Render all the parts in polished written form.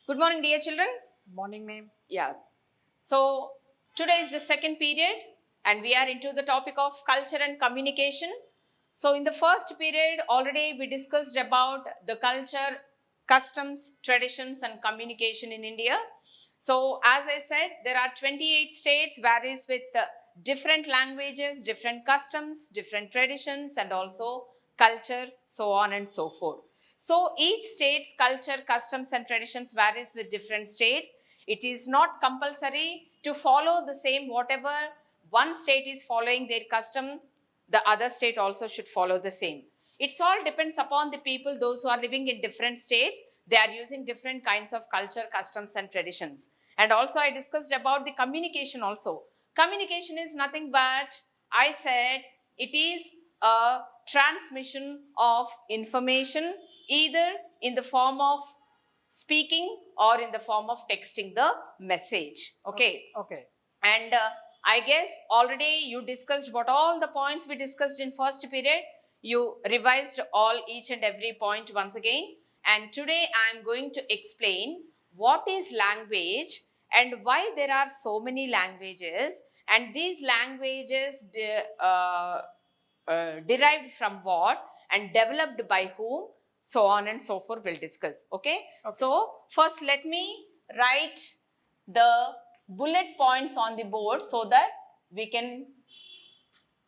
Good morning, dear children. Morning, ma'am. Yeah. So, today is the second period, and we are into the topic of culture and communication. So, in the first period, already we discussed about the culture, customs, traditions, and communication in India. So, as I said, there are 28 states, varies with different languages, different customs, different traditions, and also culture, so on and so forth. So each state's culture, customs and traditions varies with different states. It is not compulsory to follow the same whatever one state is following their custom, the other state also should follow the same. It's all depends upon the people, those who are living in different states, they are using different kinds of culture, customs and traditions. And also I discussed about the communication also. Communication is nothing but, I said, it is a transmission of information either in the form of speaking or in the form of texting the message. Okay. Okay. And I guess already you discussed what all the points we discussed in first period. You revised all each and every point once again. And today I am going to explain what is language and why there are so many languages, and these languages derived from what and developed by whom, so on and so forth we'll discuss. Okay. So first let me write the bullet points on the board so that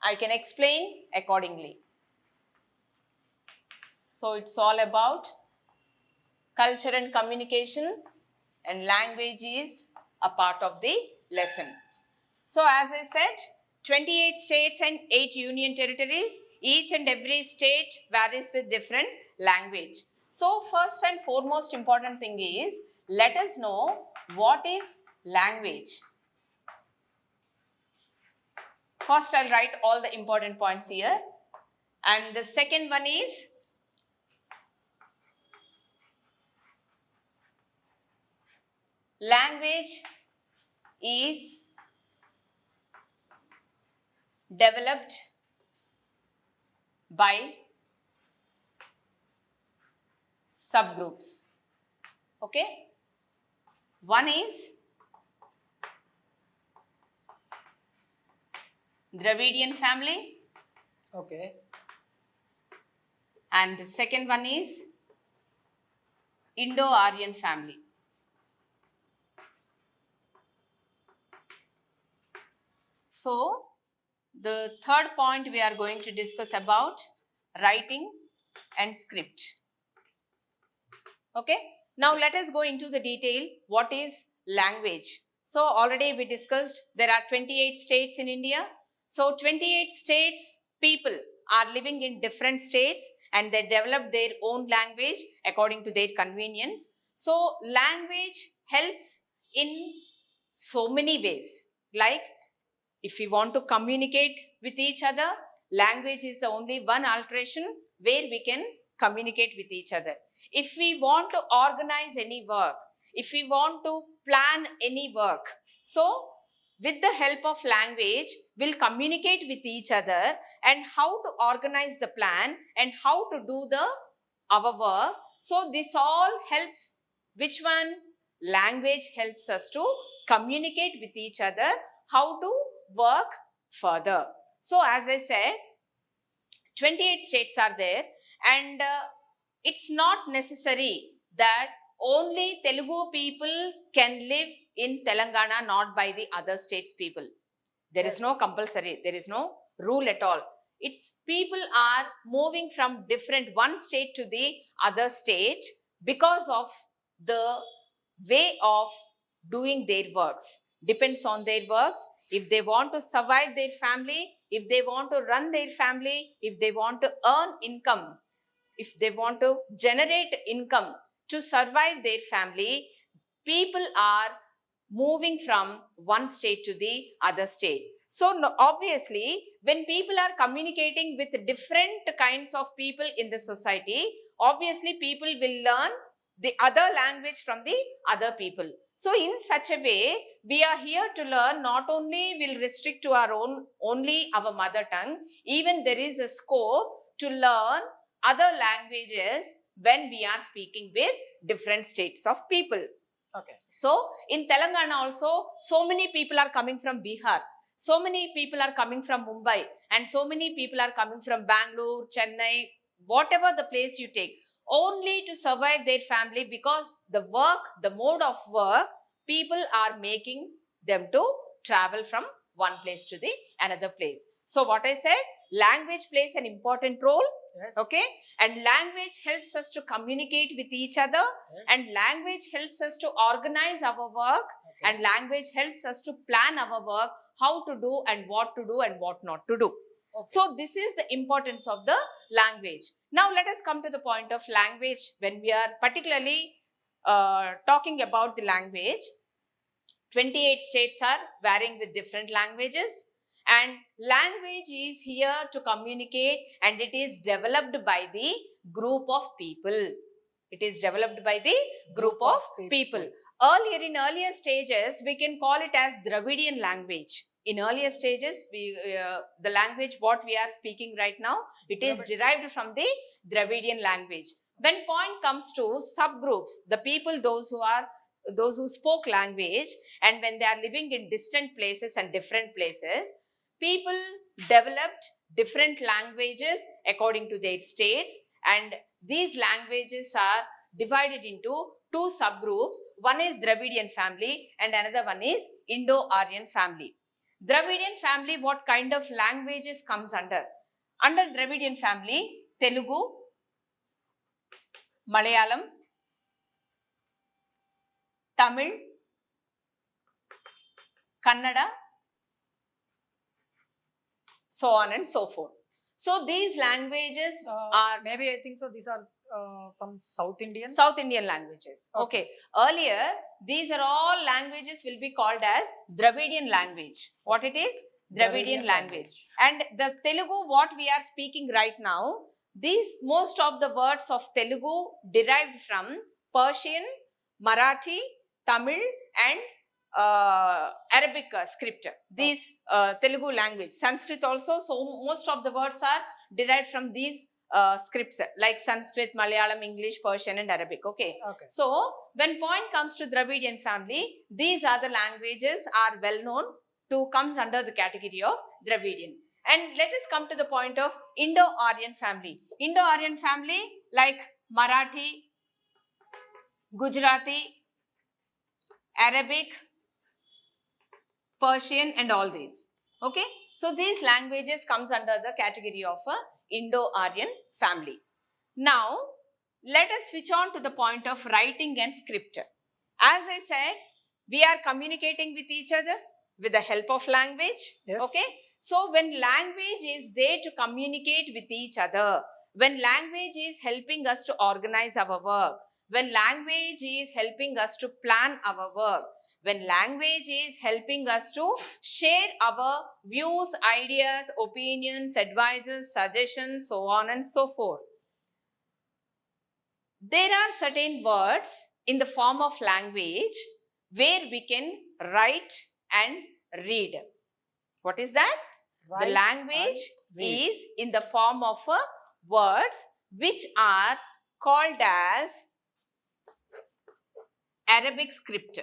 I can explain accordingly. So it's all about culture and communication, and language is a part of the lesson. So as I said, 28 states and 8 union territories. Each and every state varies with different language. So first and foremost important thing is, let us know what is language. First I'll write all the important points here. And the second one is language is developed by subgroups. Okay. One is Dravidian family. Okay. And the second one is Indo-Aryan family. So, the third point we are going to discuss about writing and script. Okay. Now, let us go into the detail. What is language? So, already we discussed there are 28 states in India. So, 28 states people are living in different states and they develop their own language according to their convenience. So, language helps in so many ways. Like, if we want to communicate with each other, language is the only one alteration where we can communicate with each other. If we want to organize any work, if we want to plan any work, so with the help of language, we'll communicate with each other and how to organize the plan and how to do our work. So this all helps. Which one? Language helps us to communicate with each other, how to work further. So as I said, 28 states are there, and it's not necessary that only Telugu people can live in Telangana, not by the other states people. There is no compulsory, there is no rule at all. It's people are moving from different one state to the other state because of the way of doing their works. Depends on their works. If they want to survive their family, if they want to run their family, if they want to earn income, if they want to generate income to survive their family, people are moving from one state to the other state. So obviously, when people are communicating with different kinds of people in the society, obviously people will learn the other language from the other people. So in such a way, we are here to learn. Not only will restrict to our own, only our mother tongue, even there is a scope to learn other languages when we are speaking with different states of people. Okay. So in Telangana also, so many people are coming from Bihar, so many people are coming from Mumbai, and so many people are coming from Bangalore, Chennai, whatever the place you take, only to survive their family, because the mode of work, people are making them to travel from one place to the another place. So what I said, language plays an important role. Yes. Okay, and language helps us to communicate with each other, Yes. and language helps us to organize our work, Okay. and language helps us to plan our work, how to do and what to do and what not to do. Okay. So this is the importance of the language. Now let us come to the point of language. When we are particularly talking about the language, 28 states are varying with different languages, and language is here to communicate, and it is developed by the group of people. It is developed by the group of people. In earlier stages, we can call it as Dravidian language. In earlier stages, the language what we are speaking right now, it is derived from the Dravidian language. When point comes to subgroups, the people, those who spoke language, and when they are living in distant places and different places, people developed different languages according to their states, and these languages are divided into two subgroups. One is Dravidian family and another one is Indo-Aryan family. Dravidian family, what kind of languages comes under? Under Dravidian family, Telugu, Malayalam, Tamil, Kannada, so on and so forth. So these languages are maybe I think so. These are from South Indian. South Indian languages. Okay. Earlier, these are all languages will be called as Dravidian language. What it is? Dravidian language. And the Telugu, what we are speaking right now, most of the words of Telugu derived from Persian, Marathi, Tamil and Arabic script. These Telugu language. Sanskrit also, so most of the words are derived from these scripts like Sanskrit, Malayalam, English, Persian and Arabic. Okay. So when point comes to Dravidian family, these are the languages are well known to comes under the category of Dravidian. And let us come to the point of Indo-Aryan family. Indo-Aryan family like Marathi, Gujarati, Arabic, Persian and all these. Okay. So these languages comes under the category of a Indo-Aryan family. Now, let us switch on to the point of writing and script. As I said, we are communicating with each other with the help of language. Yes. Okay. So when language is there to communicate with each other, when language is helping us to organize our work, when language is helping us to plan our work, when language is helping us to share our views, ideas, opinions, advices, suggestions, so on and so forth. There are certain words in the form of language where we can write and read. What is that? The language is in the form of words which are called as Arabic script.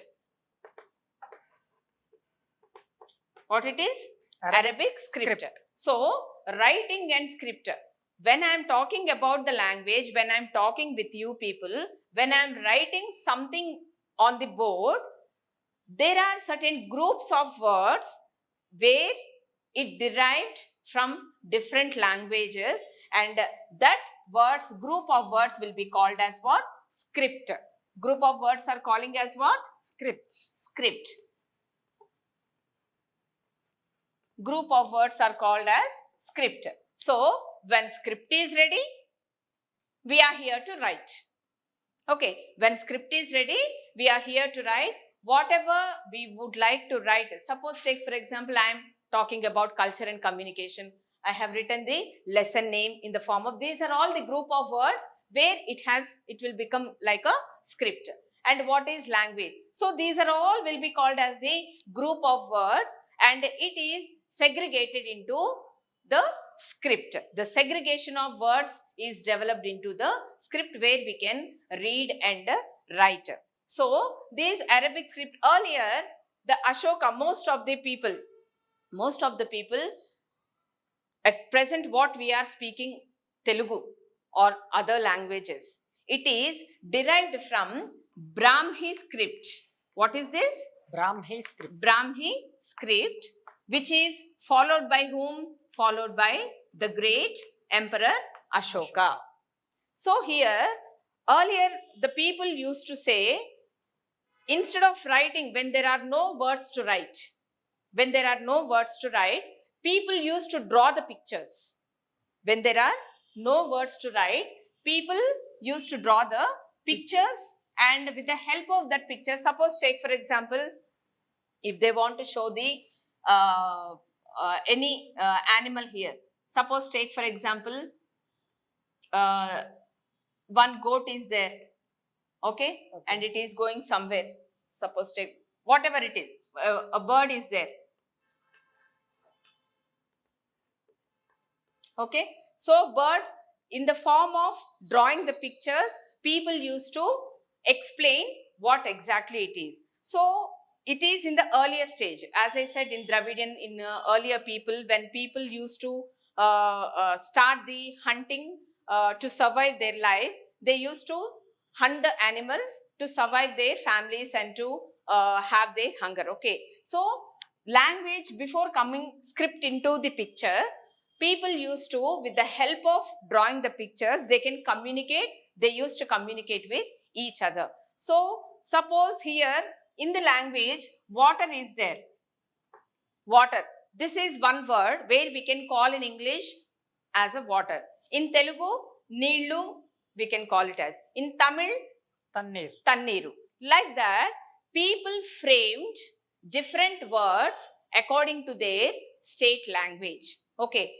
What it is? Arabic script. So, writing and script. When I am talking about the language, when I am talking with you people, when I am writing something on the board, there are certain groups of words where it derived from different languages, and that group of words will be called as what? Script. Group of words are calling as what? Script. Script. Group of words are called as script. So, when script is ready, we are here to write. Okay, when script is ready, we are here to write whatever we would like to write. Suppose take for example, I am talking about culture and communication. I have written the lesson name in the form of, these are all the group of words where it will become like a script. And what is language? So these are all will be called as the group of words, and it is segregated into the script. The segregation of words is developed into the script where we can read and write. So this Arabic script earlier, the Ashoka, most of the people at present what we are speaking Telugu or other languages, it is derived from Brahmi script. What is this? Brahmi script. Brahmi script, which is followed by whom? Followed by the great Emperor Ashoka. So here, earlier the people used to say, instead of writing, when there are no words to write, people used to draw the pictures. When there are no words to write, people used to draw the pictures, and with the help of that picture, suppose take for example, if they want to show the any animal here, suppose take for example, one goat is there, okay, and it is going somewhere. Suppose take whatever it is, a bird is there, okay. So bird, in the form of drawing the pictures, people used to explain what exactly it is. So it is in the earlier stage, as I said, in Dravidian, in earlier people, when people used to start the hunting to survive their lives, they used to hunt the animals to survive their families and to have their hunger, okay. So language, before coming script into the picture, people used to, with the help of drawing the pictures, they can communicate, they used to communicate with each other. So suppose here in the language, water is there, water. This is one word where we can call in English as a water. In Telugu, Neelu, we can call it as. In Tamil, Tannir. Tanniru. Like that, people framed different words according to their state language. Okay.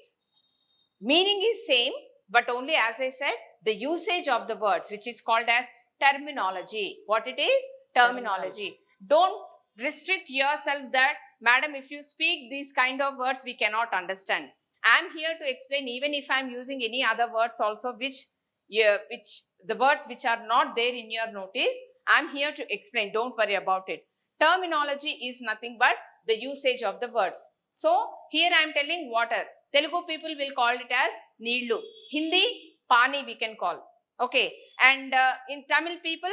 Meaning is same, but only, as I said, the usage of the words, which is called as terminology. What it is? Terminology. Don't restrict yourself that, madam, if you speak these kind of words, we cannot understand. I am here to explain, even if I am using any other words also, which the words which are not there in your notice, I am here to explain. Don't worry about it. Terminology is nothing but the usage of the words. So here I am telling water. Telugu people will call it as Neelu. Hindi, Pani we can call. Okay. And in Tamil people,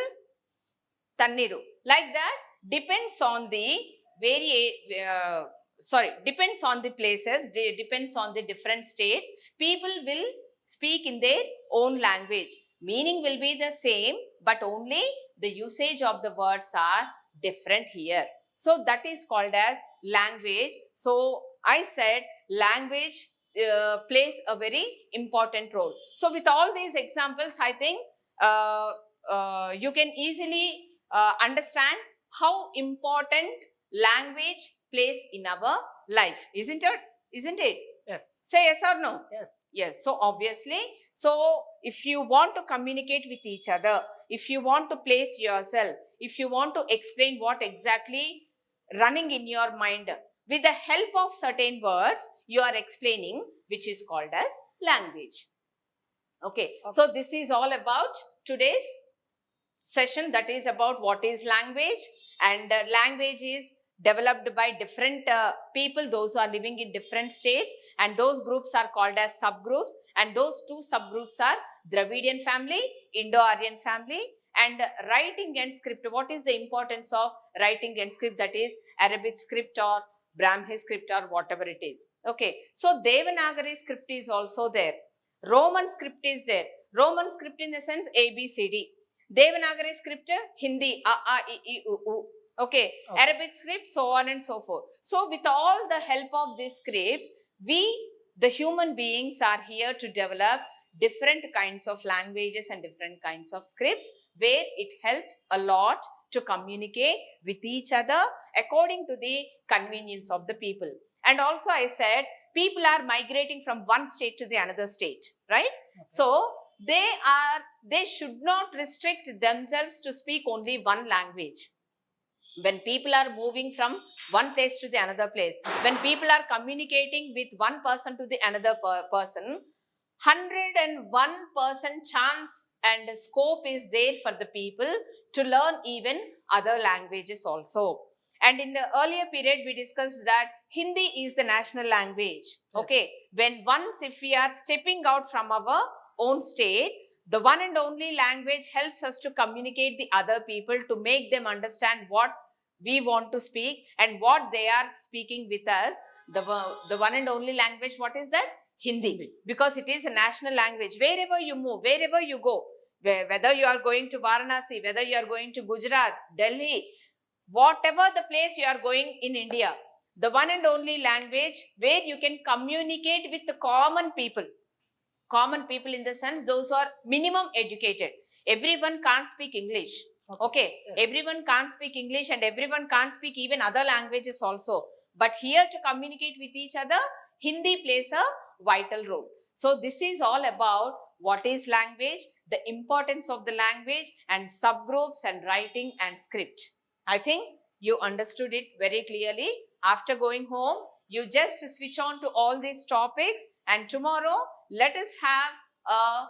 Tanniru. Like that, depends on the depends on the places, depends on the different states. People will speak in their own language. Meaning will be the same, but only the usage of the words are different here. So that is called as language. So I said language plays a very important role. So with all these examples, I think you can easily understand how important language plays in our life, isn't it? Isn't it? Yes. Say yes or no. Yes. Yes. So obviously, so if you want to communicate with each other, if you want to place yourself, if you want to explain what exactly running in your mind, with the help of certain words, you are explaining, which is called as language. Okay. So this is all about today's session, that is about what is language, and language is developed by different people, those who are living in different states, and those groups are called as subgroups, and those two subgroups are Dravidian family, Indo-Aryan family, and writing and script. What is the importance of writing and script? That is Arabic script or Brahmi script or whatever it is. Okay, so Devanagari script is also there. Roman script is there. Roman script in the sense ABCD. Devanagari script, Hindi, A, I, I, U, U. Okay. Arabic script, so on and so forth. So with all the help of these scripts, we, the human beings, are here to develop different kinds of languages and different kinds of scripts, where it helps a lot to communicate with each other according to the convenience of the people. And also I said, people are migrating from one state to the another state, right? Okay. So they should not restrict themselves to speak only one language. When people are moving from one place to the another place, when people are communicating with one person to the another person, 101% chance and scope is there for the people to learn even other languages also. And in the earlier period, we discussed that Hindi is the national language. Yes. Okay. When once if we are stepping out from our own state, the one and only language helps us to communicate the other people, to make them understand what we want to speak and what they are speaking with us. The one and only language, what is that? Hindi. Hindi. Because it is a national language. Wherever you move, wherever you go, whether you are going to Varanasi, whether you are going to Gujarat, Delhi, whatever the place you are going in India, the one and only language where you can communicate with the common people. Common people in the sense those who are minimum educated. Everyone can't speak English. Okay. Yes. Everyone can't speak English and everyone can't speak even other languages also. But here to communicate with each other, Hindi plays a vital role. So this is all about what is language, the importance of the language and subgroups and writing and script. I think you understood it very clearly. After going home, you just switch on to all these topics, and tomorrow let us have a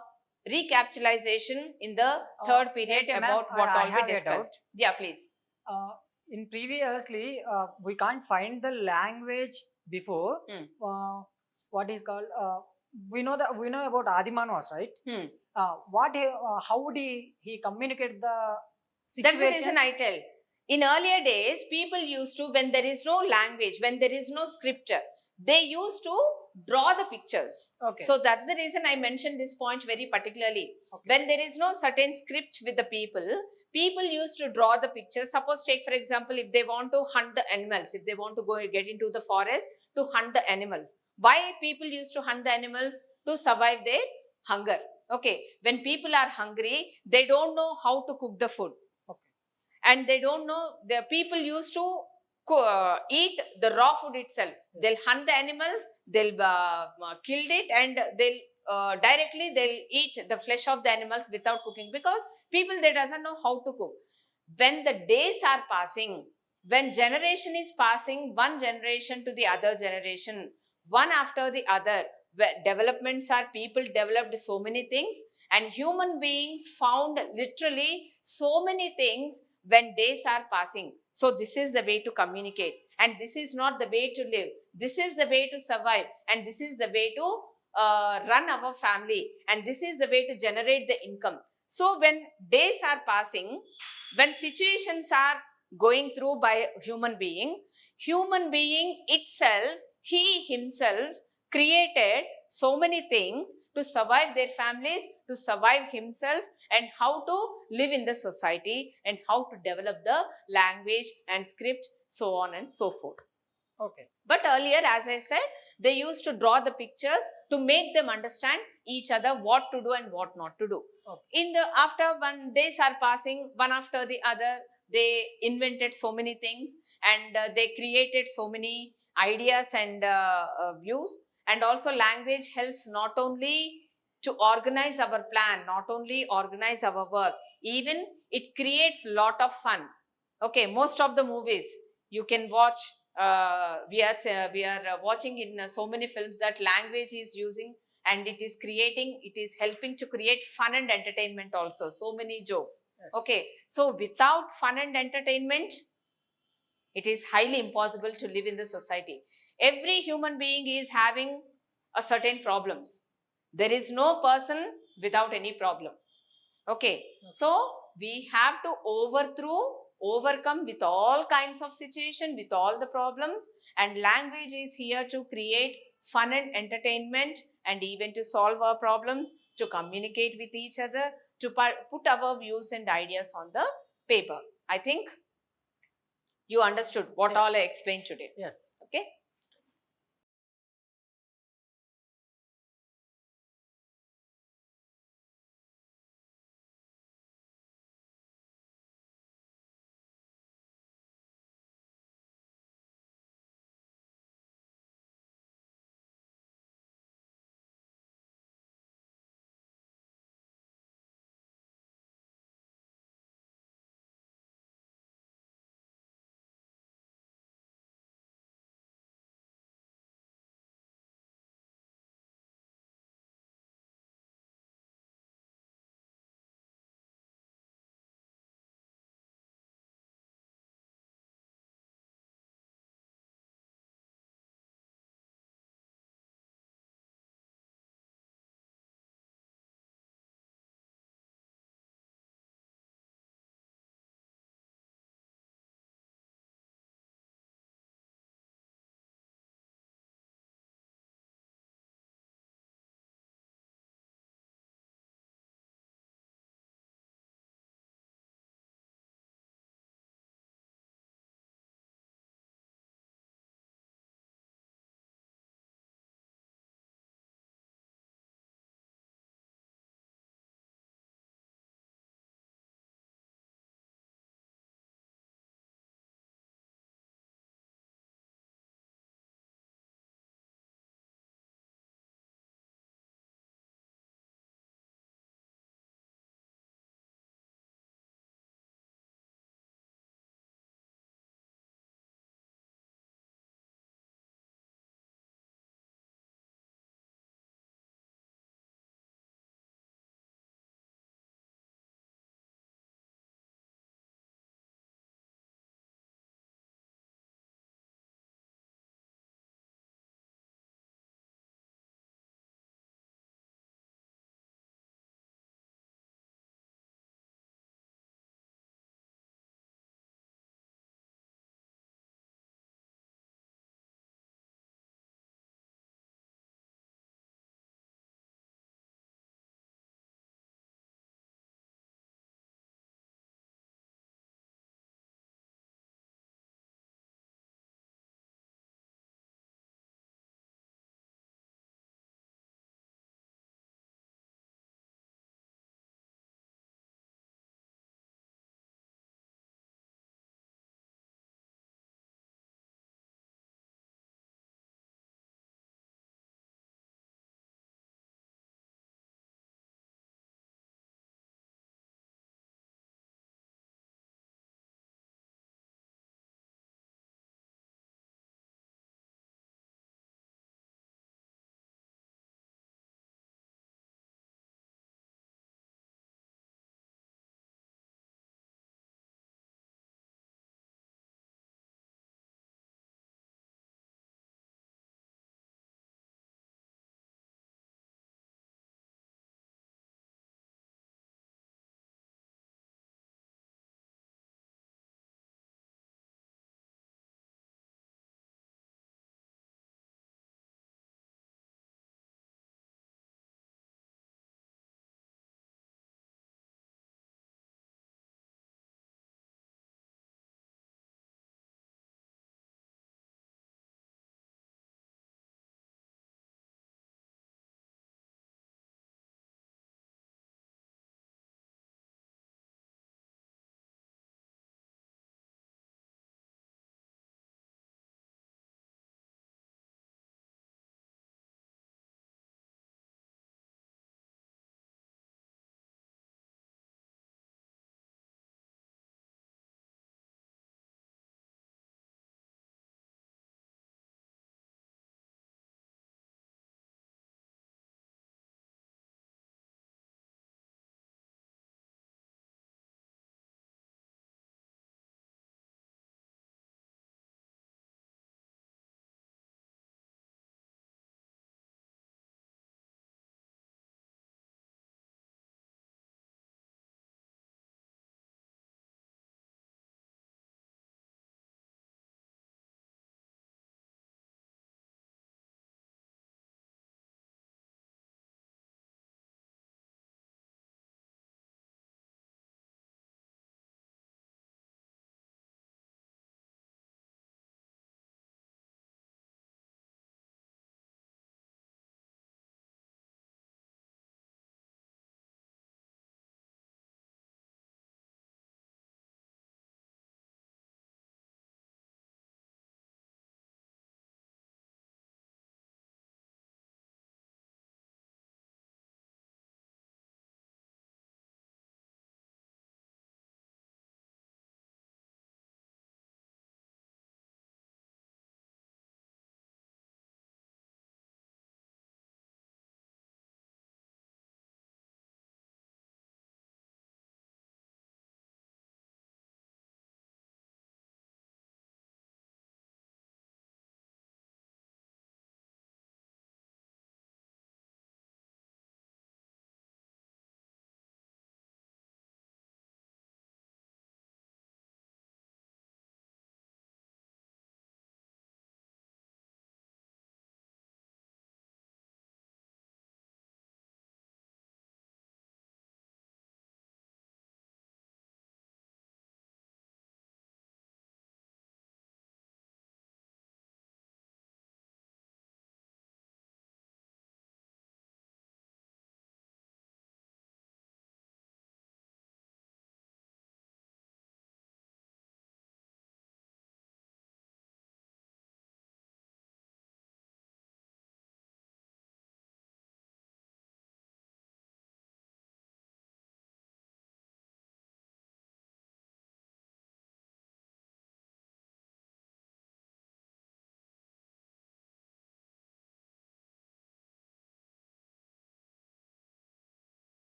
recapitalization in the third period okay, ma'am, about what I all have we a discussed. Yeah, please. In previously, we can't find the language before. What is called? We know about Adimanas, right? How would he communicate the situation? That's the reason I tell. In earlier days, people used to, when there is no language, when there is no script, they used to draw the pictures. Okay. So that's the reason I mentioned this point very particularly. Okay. When there is no certain script with the people used to draw the pictures. Suppose take for example, if they want to hunt the animals, if they want to go get into the forest to hunt the animals. Why people used to hunt the animals? To survive their hunger. Okay. When people are hungry, they don't know how to cook the food. And they don't know, the people used to eat the raw food itself. Yes. They'll hunt the animals, they'll kill it, and they'll directly they'll eat the flesh of the animals without cooking, because people, they doesn't know how to cook. When the days are passing, when generation is passing, one generation to the other generation, one after the other, developments are, people developed so many things, and human beings found literally so many things when days are passing. So this is the way to communicate, and this is not the way to live. This is the way to survive, and this is the way to run our family, and this is the way to generate the income. So when days are passing, when situations are going through by human being itself, he himself created so many things to survive their families, to survive himself, and how to live in the society, and how to develop the language and script, so on and so forth. Okay. But earlier, as I said, they used to draw the pictures to make them understand each other what to do and what not to do. Okay. After when days are passing, one after the other, they invented so many things, and they created so many ideas and views. And also language helps not only to organize our plan, not only organize our work, even it creates lot of fun. Okay, most of the movies you can watch, we are watching in so many films that language is using, and it is helping to create fun and entertainment also. So many jokes. Yes. Okay, so without fun and entertainment, it is highly impossible to live in the society. Every human being is having a certain problems. There is no person without any problem. Okay. So we have to overcome with all kinds of situation, with all the problems, and language is here to create fun and entertainment, and even to solve our problems, to communicate with each other, to put our views and ideas on the paper. I think you understood what Yes. all I explained today. Yes. Okay.